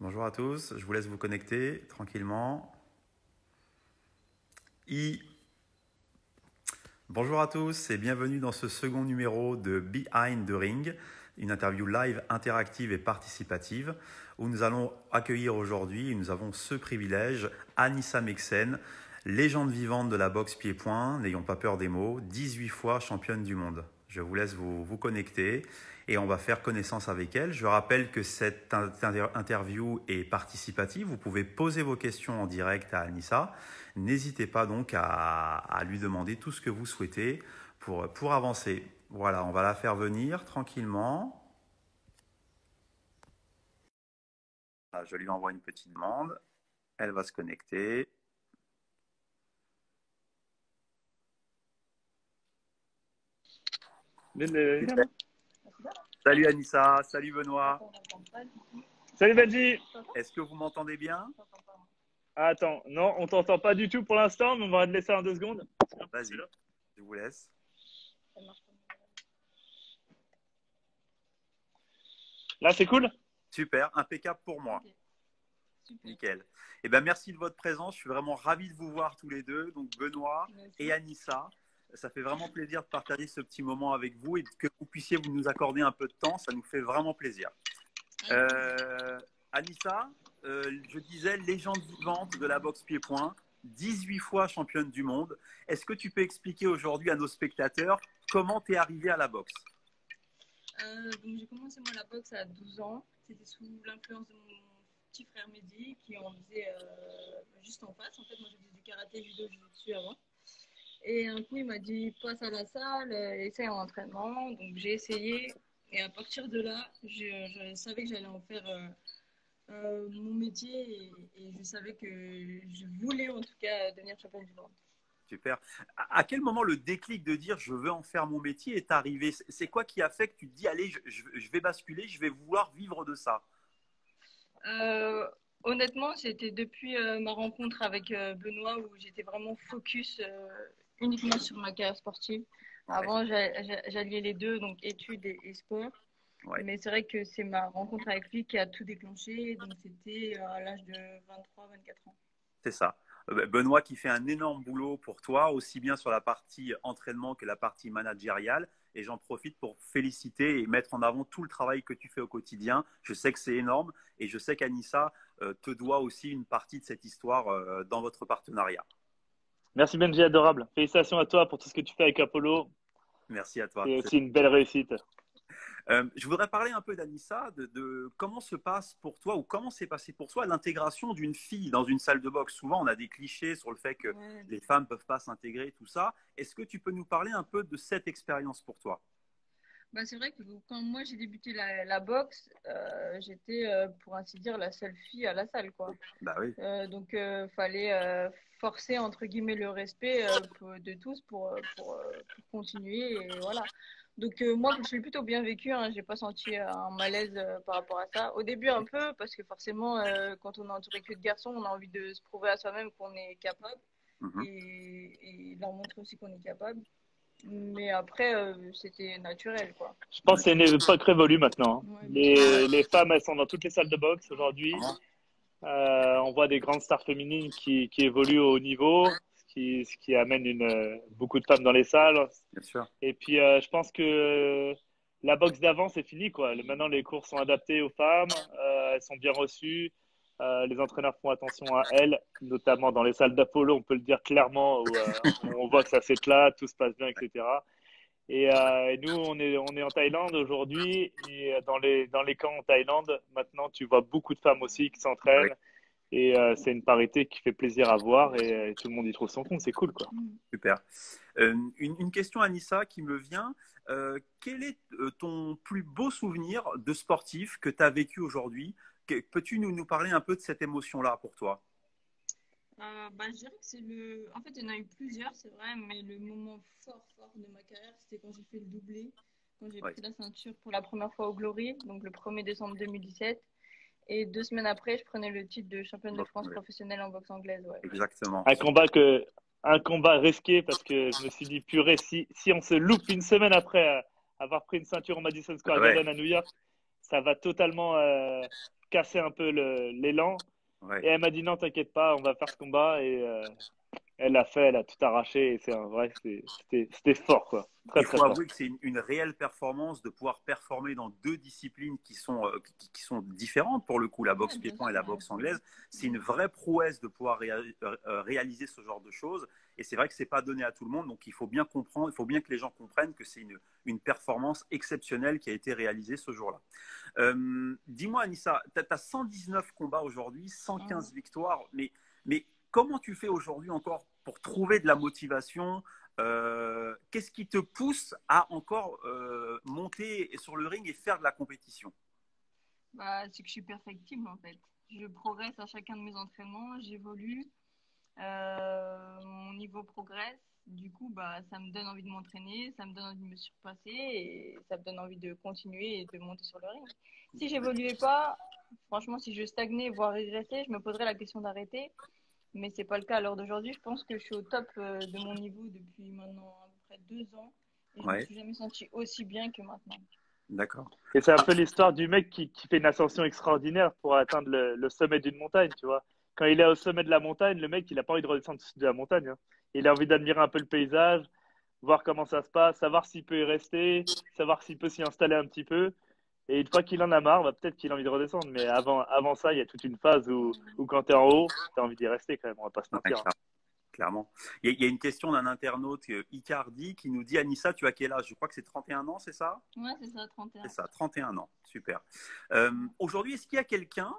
Bonjour à tous, je vous laisse vous connecter tranquillement. I. Bonjour à tous et bienvenue dans ce second numéro de Behind the Ring, une interview live interactive et participative où nous allons accueillir aujourd'hui, nous avons ce privilège, Anissa Meksen, légende vivante de la boxe pied-point, n'ayons pas peur des mots, 18 fois championne du monde. Je vous laisse vous connecter et on va faire connaissance avec elle. Je rappelle que cette interview est participative. Vous pouvez poser vos questions en direct à Anissa. N'hésitez pas donc à lui demander tout ce que vous souhaitez pour avancer. Voilà, on va la faire venir tranquillement. Je lui envoie une petite demande. Elle va se connecter. Salut Anissa, salut Benoît. Salut Benji. Est-ce que vous m'entendez bien? Attends, non, on t'entend pas du tout pour l'instant, mais on va te laisser en 2 secondes. Vas-y, je vous laisse. Là, c'est cool? Super, impeccable pour moi. Okay. Nickel. Eh ben, merci de votre présence. Je suis vraiment ravi de vous voir tous les deux, donc Benoît et Anissa. Ça fait vraiment plaisir de partager ce petit moment avec vous et que vous puissiez nous accorder un peu de temps. Ça nous fait vraiment plaisir. Anissa, je disais légende vivante de la boxe pied-point, 18 fois championne du monde. Est-ce que tu peux expliquer aujourd'hui à nos spectateurs comment tu es arrivée à la boxe? Donc j'ai commencé moi la boxe à 12 ans. C'était sous l'influence de mon petit frère Mehdi qui en faisait juste en face. En fait, moi je faisais du karaté, judo, jiu-jitsu avant. Et un coup, il m'a dit passe à la salle, essaye un entraînement. Donc j'ai essayé. Et à partir de là, je savais que j'allais en faire mon métier et je savais que je voulais en tout cas devenir championne du monde. Super. À quel moment le déclic de dire je veux en faire mon métier est arrivé? C'est quoi qui a fait que tu te dis allez, je vais basculer, je vais vouloir vivre de ça? Honnêtement, c'était depuis ma rencontre avec Benoît où j'étais vraiment focus uniquement sur ma carrière sportive. Ouais. Avant, j'alliais les deux, donc études et sport. Ouais. Mais c'est vrai que c'est ma rencontre avec lui qui a tout déclenché. Donc c'était à l'âge de 23-24 ans. C'est ça. Benoît qui fait un énorme boulot pour toi, aussi bien sur la partie entraînement que la partie managériale. Et j'en profite pour féliciter et mettre en avant tout le travail que tu fais au quotidien. Je sais que c'est énorme et je sais qu'Anissa te doit aussi une partie de cette histoire dans votre partenariat. Merci Benji, adorable. Félicitations à toi pour tout ce que tu fais avec Apollo. Merci à toi. C'est aussi une belle réussite. Je voudrais parler un peu d'Anissa, de comment se passe pour toi ou comment s'est passé pour toi l'intégration d'une fille dans une salle de boxe. Souvent, on a des clichés sur le fait que les femmes ne peuvent pas s'intégrer, tout ça. Est-ce que tu peux nous parler un peu de cette expérience pour toi? Bah, c'est vrai que quand moi j'ai débuté la boxe, j'étais pour ainsi dire la seule fille à la salle, quoi. Bah oui. Donc fallait forcer entre guillemets le respect de tous pour continuer et voilà. Donc moi je l'ai plutôt bien vécu, hein, j'ai pas senti un malaise par rapport à ça. Au début un peu parce que forcément quand on est entouré que de garçons, on a envie de se prouver à soi-même qu'on est capable et leur montrer aussi qu'on est capable. Mais après, c'était naturel, quoi. Je pense que c'est une époque révolue maintenant. Ouais, les femmes, elles sont dans toutes les salles de boxe aujourd'hui. On voit des grandes stars féminines qui évoluent au haut niveau, ce qui amène beaucoup de femmes dans les salles. Bien sûr. Et puis, je pense que la boxe d'avant, c'est fini, quoi. Maintenant, les cours sont adaptés aux femmes, elles sont bien reçues. Les entraîneurs font attention à elles, notamment dans les salles d'Apollo, on peut le dire clairement, où on voit que ça s'éclate, tout se passe bien, etc. Et nous, on est en Thaïlande aujourd'hui, et dans les camps en Thaïlande, maintenant, tu vois beaucoup de femmes aussi qui s'entraînent. Et c'est une parité qui fait plaisir à voir et tout le monde y trouve son compte, c'est cool, quoi. Super. Une question, Anissa, qui me vient. Quel est ton plus beau souvenir de sportif que tu as vécu aujourd'hui? Peux-tu nous parler un peu de cette émotion-là pour toi? Je dirais que c'est En fait, il y en a eu plusieurs, c'est vrai, mais le moment fort de ma carrière, c'était quand j'ai fait le doublé, quand j'ai pris la ceinture pour la première fois au Glory, donc le 1er décembre 2017. Et 2 semaines après, je prenais le titre de championne de France professionnelle en boxe anglaise. Ouais. Exactement. Un combat risqué parce que je me suis dit, purée, si on se loupe une semaine après avoir pris une ceinture au Madison Square Garden à New York, ça va totalement casser un peu l'élan. Ouais. Et elle m'a dit non, t'inquiète pas, on va faire ce combat. Et elle l'a fait, elle a tout arraché. Et c'est un vrai, c'était fort, quoi. Très, Il très faut fort. avouer que c'est une réelle performance de pouvoir performer dans deux disciplines qui sont différentes pour le coup, la boxe Ouais, bien pied-point et sûr, la ouais. boxe anglaise. C'est une vraie prouesse de pouvoir réaliser ce genre de choses. Et c'est vrai que c'est pas donné à tout le monde. Donc il faut bien comprendre, il faut bien que les gens comprennent que c'est une performance exceptionnelle qui a été réalisée ce jour-là. Dis-moi, Anissa, tu as 119 combats aujourd'hui, 115 victoires, mais comment tu fais aujourd'hui encore pour trouver de la motivation? Qu'est-ce qui te pousse à encore monter sur le ring et faire de la compétition? Bah, c'est que je suis perfectible en fait. Je progresse à chacun de mes entraînements, j'évolue, mon niveau progresse. Du coup, bah, ça me donne envie de m'entraîner, ça me donne envie de me surpasser et ça me donne envie de continuer et de monter sur le ring. Si j'évoluais pas, franchement, si je stagnais, voire régressais, je me poserais la question d'arrêter. Mais c'est pas le cas à l'heure d'aujourd'hui. Je pense que je suis au top de mon niveau depuis maintenant à peu près 2 ans et je me Ouais, suis jamais sentie aussi bien que maintenant. d'accord. Et c'est un peu l'histoire du mec qui fait une ascension extraordinaire pour atteindre le sommet d'une montagne, tu vois. Quand il est au sommet de la montagne, le mec, il n'a pas envie de redescendre de la montagne, hein. Il a envie d'admirer un peu le paysage, voir comment ça se passe, savoir s'il peut y rester, savoir s'il peut s'y installer un petit peu. Et une fois qu'il en a marre, bah, peut-être qu'il a envie de redescendre. Mais avant ça, il y a toute une phase où quand tu es en haut, tu as envie d'y rester quand même, on va pas se Ouais, mentir, hein. clairement. Il y a une question d'un internaute, Icardi, qui nous dit, Anissa, tu as quel âge? Je crois que c'est 31 ans, c'est ça? Ouais, c'est ça, C'est 31. ça, 31 ans. Super. Aujourd'hui, est-ce qu'il y a quelqu'un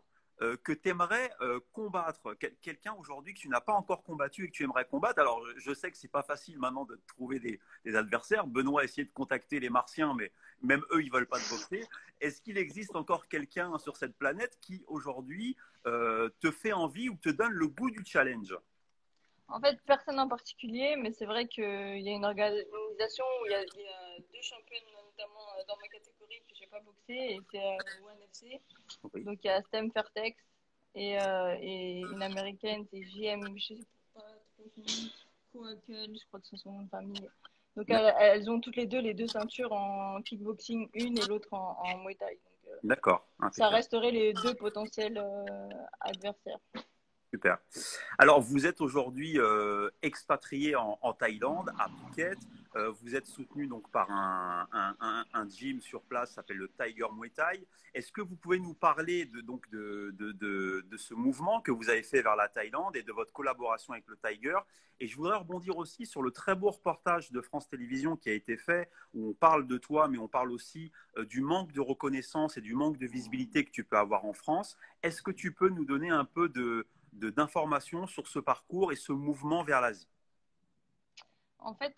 que tu aimerais combattre? Quelqu'un aujourd'hui que tu n'as pas encore combattu et que tu aimerais combattre? Alors, je sais que c'est pas facile maintenant de trouver des adversaires. Benoît a essayé de contacter les Martiens, mais même eux, ils veulent pas te boxer. Est-ce qu'il existe encore quelqu'un sur cette planète qui aujourd'hui te fait envie ou te donne le goût du challenge? En fait, personne en particulier, mais c'est vrai qu'il y a une organisation où il y a deux championnes, notamment dans ma catégorie, que j'ai pas boxé, et c'est ONFC. Oui. Donc il y a Stem Fairtex et une américaine, c'est JM, je sais pas trop son nom, Coakel, je crois que c'est son nom de famille. Donc elles ont toutes les deux ceintures en kickboxing, une et l'autre en Muay Thai. Donc, D'accord, ça impeccable. resterait les deux potentiels adversaires. Super. Alors, vous êtes aujourd'hui expatrié en Thaïlande, à Phuket. Vous êtes soutenu donc par un gym sur place, s'appelle le Tiger Muay Thai. Est-ce que vous pouvez nous parler de ce mouvement que vous avez fait vers la Thaïlande et de votre collaboration avec le Tiger? Et je voudrais rebondir aussi sur le très beau reportage de France Télévisions qui a été fait, où on parle de toi, mais on parle aussi du manque de reconnaissance et du manque de visibilité que tu peux avoir en France. Est-ce que tu peux nous donner un peu d'informations sur ce parcours et ce mouvement vers l'Asie? En fait,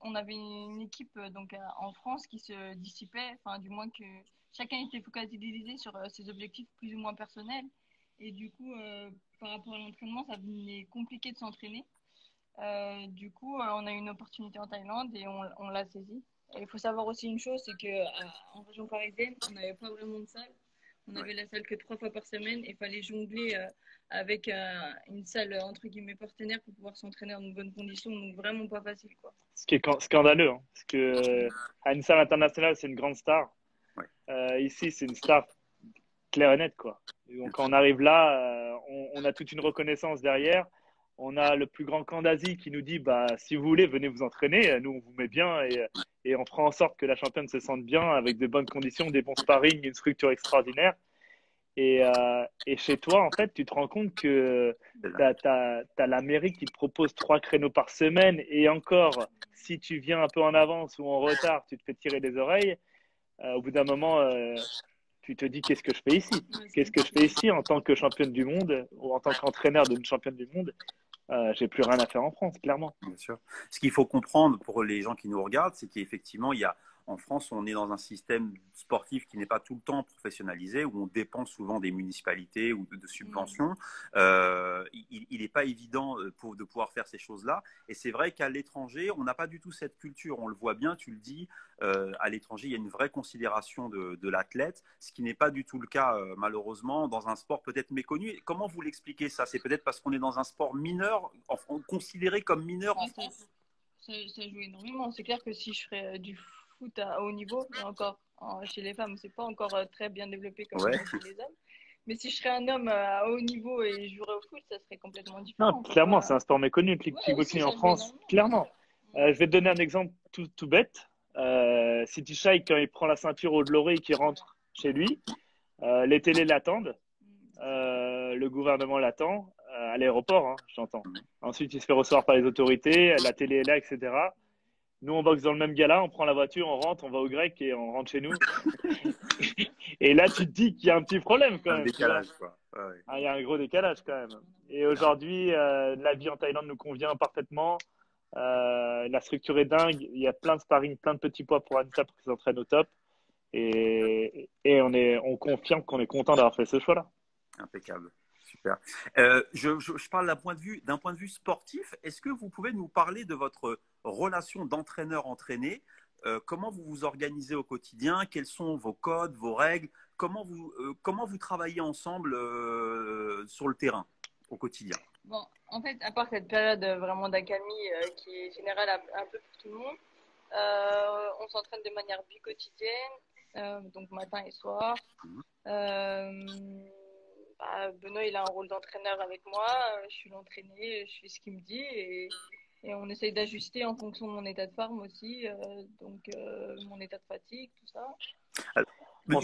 on avait une équipe donc en France qui se dissipait, enfin du moins que chacun était focalisé sur ses objectifs plus ou moins personnels. Et du coup, par rapport à l'entraînement, ça devenait compliqué de s'entraîner. Du coup, on a eu une opportunité en Thaïlande et on l'a saisie. Et il faut savoir aussi une chose, c'est que en région parisienne, on n'avait pas vraiment de salle. On Ouais. avait la salle que 3 fois par semaine et il fallait jongler avec une salle entre guillemets partenaire pour pouvoir s'entraîner en bonnes conditions. Donc vraiment pas facile, quoi. Ce qui est scandaleux, hein, parce que à une salle internationale, c'est une grande star. Ouais. Ici, c'est une star claire et nette, quoi. Et donc, quand on arrive là, on a toute une reconnaissance derrière. On a le plus grand camp d'Asie qui nous dit, bah, si vous voulez, venez vous entraîner. Nous, on vous met bien et on fera en sorte que la championne se sente bien avec de bonnes conditions, des bons sparring, une structure extraordinaire. Et chez toi, en fait, tu te rends compte que tu as la mairie qui te propose 3 créneaux par semaine. Et encore, si tu viens un peu en avance ou en retard, tu te fais tirer les oreilles. Au bout d'un moment, tu te dis qu'est-ce que je fais ici? Qu'est-ce que je fais ici en tant que championne du monde ou en tant qu'entraîneur d'une championne du monde? J'ai plus rien à faire en France, clairement. Bien sûr. Ce qu'il faut comprendre pour les gens qui nous regardent, c'est qu'effectivement, en France, on est dans un système sportif qui n'est pas tout le temps professionnalisé, où on dépend souvent des municipalités ou de subventions. Il n'est pas évident de pouvoir faire ces choses-là. Et c'est vrai qu'à l'étranger, on n'a pas du tout cette culture. On le voit bien, tu le dis, à l'étranger, il y a une vraie considération de l'athlète, ce qui n'est pas du tout le cas, malheureusement, dans un sport peut-être méconnu. Comment vous l'expliquez ça? C'est peut-être parce qu'on est dans un sport mineur, considéré comme mineur en France? Ça joue énormément. C'est clair que si je ferais du foot à haut niveau, et encore, chez les femmes. C'est pas encore très bien développé comme Ouais. chez les hommes. Mais si je serais un homme à haut niveau et je jouerais au foot, ça serait complètement Non, différent. clairement, c'est un sport méconnu, le Ouais, kickboxing aussi, en ça joue France. énormément. Clairement. Je vais te donner un exemple tout bête. City Shy, quand il prend la ceinture au de l'oreille et qu'il rentre chez lui, les télés l'attendent, le gouvernement l'attend, à l'aéroport, hein, j'entends. Ensuite, il se fait recevoir par les autorités, la télé est là, etc. Nous, on boxe dans le même gala, on prend la voiture, on rentre, on va au grec et on rentre chez nous. Et là, tu te dis qu'il y a un petit problème quand Un même. Tu vois. décalage, quoi. Ouais. Ah, il y a un gros décalage quand même. Et aujourd'hui, la vie en Thaïlande nous convient parfaitement. La structure est dingue. Il y a plein de sparring, plein de petits poids pour Anita pour qu'ils s'entraînent au top. Et on confirme qu'on est content d'avoir fait ce choix-là. Impeccable. Super. Je parle d'un point de vue sportif. Est-ce que vous pouvez nous parler de votre relation d'entraîneur-entraîné? Comment vous vous organisez au quotidien? Quels sont vos codes, vos règles? Comment vous travaillez ensemble sur le terrain au quotidien? Bon, en fait, à part cette période vraiment d'accalmie qui est générale un peu pour tout le monde, on s'entraîne de manière bi-quotidienne, donc matin et soir. Benoît, il a un rôle d'entraîneur avec moi. Je suis l'entraîné, je fais ce qu'il me dit et on essaye d'ajuster en fonction de mon état de forme aussi, donc mon état de fatigue, tout ça. Bon,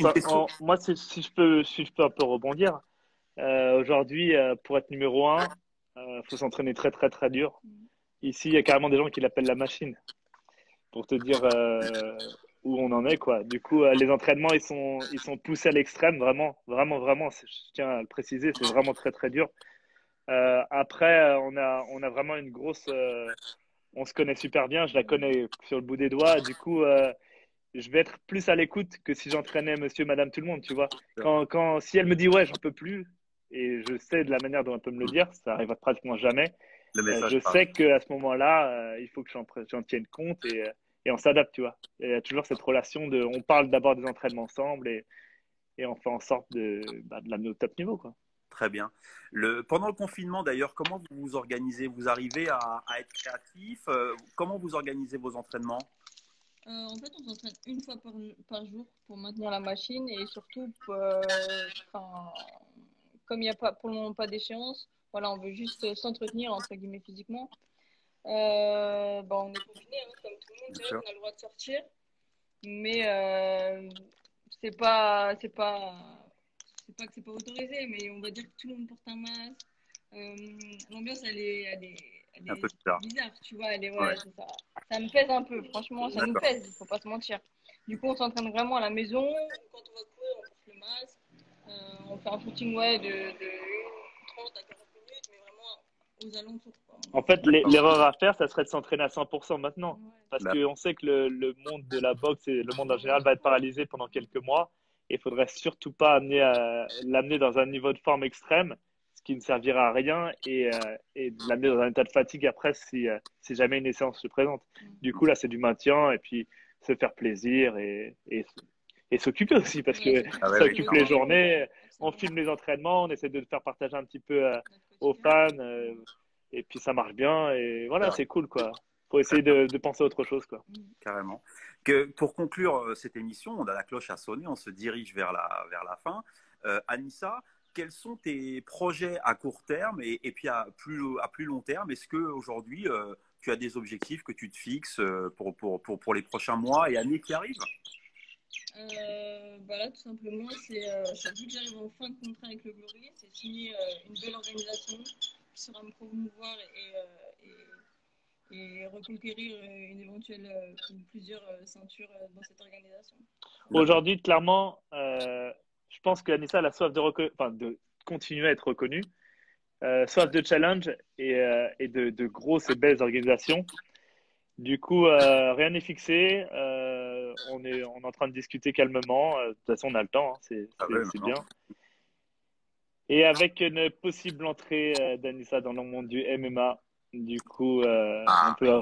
moi, si je peux un peu rebondir, aujourd'hui, pour être numéro 1, faut s'entraîner très, très, très dur. Ici, il y a carrément des gens qui l'appellent la machine, pour te dire où on en est, quoi. Du coup, les entraînements, ils sont poussés à l'extrême, vraiment, vraiment, vraiment. Je tiens à le préciser, c'est vraiment très, très dur. Après, on a vraiment une grosse. On se connaît super bien, je la connais sur le bout des doigts. Du coup, je vais être plus à l'écoute que si j'entraînais monsieur, madame, tout le monde, tu vois. Si elle me dit ouais, j'en peux plus, et je sais de la manière dont elle peut me le dire, ça arrive pratiquement jamais. Je sais qu'à ce moment-là, il faut que j'en tienne compte et on s'adapte, tu vois. Il y a toujours cette relation on parle d'abord des entraînements ensemble et on fait en sorte de l'amener au top niveau, quoi. Très bien. Pendant le confinement, d'ailleurs, comment vous vous organisez? Vous arrivez à être créatif? Comment vous organisez vos entraînements? En fait, on s'entraîne une fois par jour pour maintenir la machine et surtout, comme il n'y a pas, pour le moment pas d'échéance, voilà, on veut juste s'entretenir entre guillemets physiquement. On est confiné, hein, comme tout le monde, on a le droit de sortir, mais c'est pas que c'est pas autorisé, mais on va dire que tout le monde porte un masque. L'ambiance, elle est un peu bizarre, tu vois. Ouais. Ça me pèse un peu, franchement, ça nous pèse, il faut pas se mentir. Du coup, on s'entraîne vraiment à la maison. Quand on va courir, on porte le masque. On fait un footing de 30 à 40 minutes, mais vraiment aux alentours. En fait, l'erreur à faire, ça serait de s'entraîner à 100% maintenant. Ouais. Parce qu'on sait que le monde de la boxe et le monde en général va être paralysé pendant quelques mois. Et il faudrait surtout pas l'amener dans un niveau de forme extrême, ce qui ne servira à rien, et de l'amener dans un état de fatigue après si jamais une séance se présente. Du coup, là, c'est du maintien et puis se faire plaisir et s'occuper aussi, parce que ça occupe les journées. On filme les entraînements, on essaie de le faire partager un petit peu aux fans. Et puis ça marche bien et voilà, c'est cool, quoi. Faut essayer de penser à autre chose, quoi. Carrément. Pour conclure cette émission, la cloche a sonné, on se dirige vers la fin. Anissa, quels sont tes projets à court terme et puis à plus long terme? Est-ce qu'aujourd'hui, tu as des objectifs que tu te fixes pour les prochains mois et années qui arrivent? Là, tout simplement, c'est vu que j'arrive en fin de contrat avec le Glory, c'est signer une belle organisation qui sera me promouvoir et reconquérir une éventuelle ou plusieurs ceintures dans cette organisation. Aujourd'hui, clairement, je pense qu'Anissa a la soif de continuer à être reconnue, soif de challenge et de grosses et belles organisations. Du coup, rien n'est fixé. On est en train de discuter calmement. De toute façon, on a le temps. Hein. C'est bien. Et avec une possible entrée d'Anissa dans le monde du MMA, du coup, on peut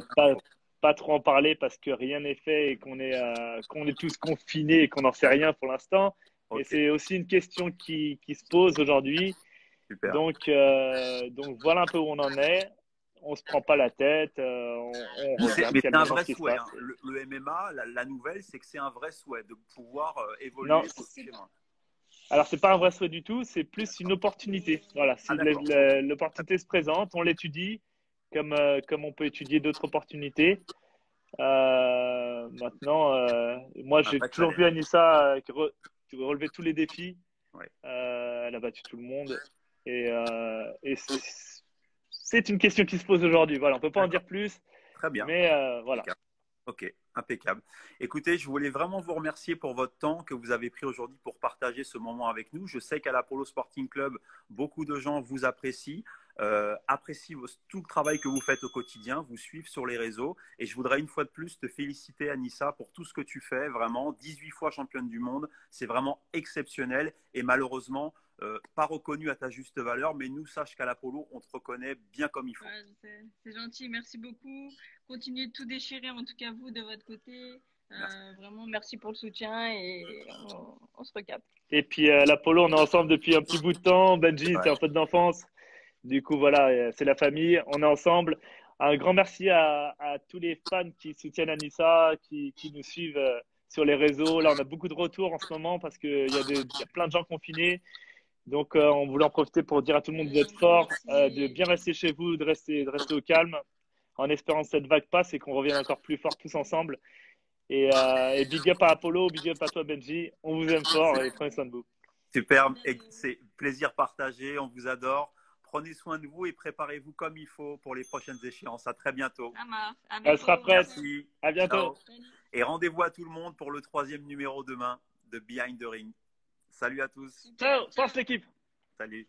pas trop en parler parce que rien n'est fait et qu'on est tous confinés et qu'on n'en sait rien pour l'instant. Okay. Et c'est aussi une question qui se pose aujourd'hui. Donc voilà un peu où on en est. On se prend pas la tête. On regarde. Mais c'est un vrai souhait. Hein. Le le MMA, la nouvelle, c'est que c'est un vrai souhait de pouvoir évoluer Non. sur ce schéma. Alors, c'est pas un vrai souhait du tout, c'est plus une opportunité. Voilà, si Ah, d'accord. l'opportunité se présente, on l'étudie comme on peut étudier d'autres opportunités. Maintenant, moi, Un j'ai vrai toujours vu challenge. Anissa relever tous les défis. Ouais. Elle a battu tout le monde. Et c'est une question qui se pose aujourd'hui. Voilà, on peut pas en D'accord. dire plus, Très bien. mais voilà. Impeccable. Ok, impeccable. Écoutez, je voulais vraiment vous remercier pour votre temps que vous avez pris aujourd'hui pour partager ce moment avec nous. Je sais qu'à l'Apollo Sporting Club, beaucoup de gens vous apprécient, apprécient tout le travail que vous faites au quotidien, vous suivent sur les réseaux. Et je voudrais une fois de plus te féliciter, Anissa, pour tout ce que tu fais. Vraiment, 18 fois championne du monde, c'est vraiment exceptionnel. Et malheureusement, pas reconnu à ta juste valeur, mais nous, sache qu'à l'Apollo, on te reconnaît bien comme il faut. Ouais, c'est gentil, merci beaucoup. Continuez de tout déchirer, en tout cas vous de votre côté. Vraiment, merci pour le soutien et on se recapte. Et puis l'Apollo, on est ensemble depuis un petit bout de temps. Benji, c'est Ouais. un pote d'enfance. Du coup, voilà, c'est la famille. On est ensemble. Un grand merci à tous les fans qui soutiennent Anissa, qui nous suivent sur les réseaux. Là, on a beaucoup de retours en ce moment parce qu'il y a plein de gens confinés. Donc, on voulait en profiter pour dire à tout le monde d'être fort, de bien rester chez vous, de rester au calme, en espérant que cette vague passe et qu'on revienne encore plus fort tous ensemble. Et big up à Apollo, big up à toi Benji. On vous aime fort et prenez soin de vous. Super, c'est plaisir partagé, on vous adore. Prenez soin de vous et préparez-vous comme il faut pour les prochaines échéances. À très bientôt. Ça marche. À Elle sera bientôt. prête. Merci. À bientôt. Ciao. Et rendez-vous à tout le monde pour le 3e numéro demain de Behind the Ring. Salut à tous. Ciao, force l'équipe. Salut.